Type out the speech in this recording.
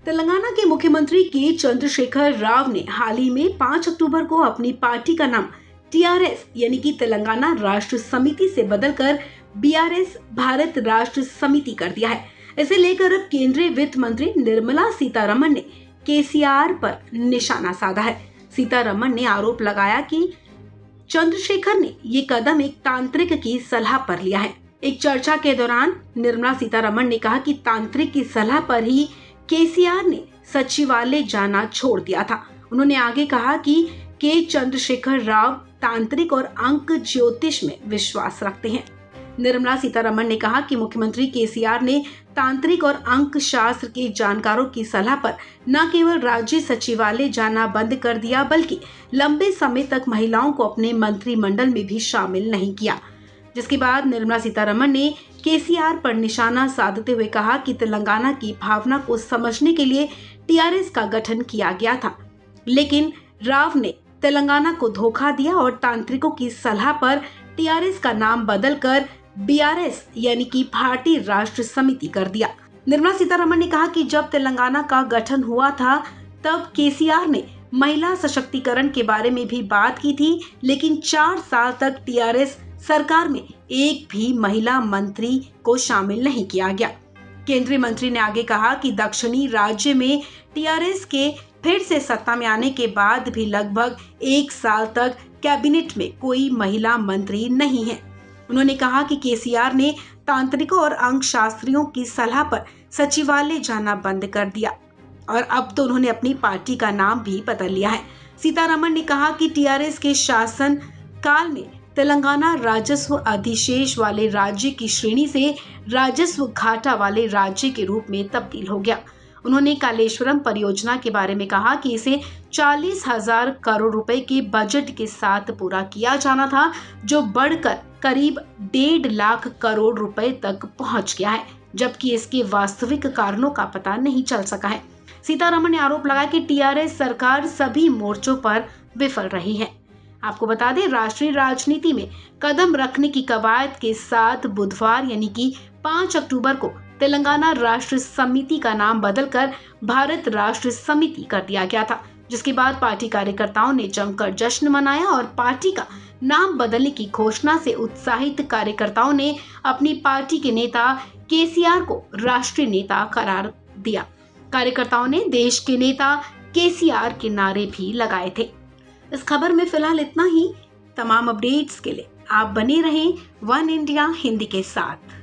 तेलंगाना के मुख्यमंत्री के चंद्रशेखर राव ने हाल ही में 5 अक्टूबर को अपनी पार्टी का नाम टीआरएस यानी कि तेलंगाना राष्ट्र समिति से बदलकर बीआरएस भारत राष्ट्र समिति कर दिया है। इसे लेकर अब केंद्रीय वित्त मंत्री निर्मला सीतारमण ने केसीआर पर निशाना साधा है। सीतारमण ने आरोप लगाया कि चंद्रशेखर ने ये कदम एक तांत्रिक की सलाह पर लिया है। एक चर्चा के दौरान निर्मला सीतारमण ने कहा कि तांत्रिक की सलाह पर ही केसीआर ने सचिवालय जाना छोड़ दिया था। उन्होंने आगे कहा कि के चंद्रशेखर राव तांत्रिक और अंक ज्योतिष में विश्वास रखते हैं। निर्मला सीतारमण ने कहा कि मुख्यमंत्री केसीआर ने तांत्रिक और अंक शास्त्र के जानकारों की सलाह पर न केवल राज्य सचिवालय जाना बंद कर दिया, बल्कि लंबे समय तक महिलाओं को अपने मंत्रिमंडल में भी शामिल नहीं किया। जिसके बाद निर्मला सीतारमण ने केसीआर पर निशाना साधते हुए कहा कि तेलंगाना की भावना को समझने के लिए टीआरएस का गठन किया गया था, लेकिन राव ने तेलंगाना को धोखा दिया और तांत्रिकों की सलाह पर टीआरएस का नाम बदलकर बीआरएस यानी कि भारतीय राष्ट्र समिति कर दिया। निर्मला सीतारमण ने कहा कि जब तेलंगाना का गठन हुआ था तब केसीआर ने महिला सशक्तिकरण के बारे में भी बात की थी, लेकिन 4 साल तक टीआरएस सरकार में एक भी महिला मंत्री को शामिल नहीं किया गया। केंद्रीय मंत्री ने आगे कहा कि दक्षिणी राज्य में टीआरएस के फिर से सत्ता में आने के बाद भी लगभग 1 साल तक कैबिनेट में कोई महिला मंत्री नहीं है। उन्होंने कहा कि केसीआर ने तांत्रिकों और अंक शास्त्रियों की सलाह पर सचिवालय जाना बंद कर दिया और अब तो उन्होंने अपनी पार्टी का नाम भी बदल लिया है। सीतारमण ने कहा कि टीआरएस के शासन काल में तेलंगाना राजस्व अधिशेष वाले राज्य की श्रेणी से राजस्व घाटा वाले राज्य के रूप में तब्दील हो गया। उन्होंने कालेश्वरम परियोजना के बारे में कहा कि इसे 40,000 करोड़ रुपए के बजट के साथ पूरा किया जाना था, जो बढ़कर करीब 1.5 लाख करोड़ रुपए तक पहुंच गया है, जबकि इसके वास्तविक कारणों का पता नहीं चल सका है। सीतारमण ने आरोप लगाया कि टीआरएस सरकार सभी मोर्चों पर विफल रही है। आपको बता दें, राष्ट्रीय राजनीति में कदम रखने की कवायद के साथ बुधवार यानी कि 5 अक्टूबर को तेलंगाना राष्ट्र समिति का नाम बदलकर भारत राष्ट्र समिति कर दिया गया था, जिसके बाद पार्टी कार्यकर्ताओं ने जमकर जश्न मनाया और पार्टी का नाम बदलने की घोषणा से उत्साहित कार्यकर्ताओं ने अपनी पार्टी के नेता केसीआर को राष्ट्रीय नेता करार दिया। कार्यकर्ताओं ने देश के नेता केसीआर के नारे भी लगाए थे। इस खबर में फिलहाल इतना ही। तमाम अपडेट्स के लिए आप बने रहें वन इंडिया हिंदी के साथ।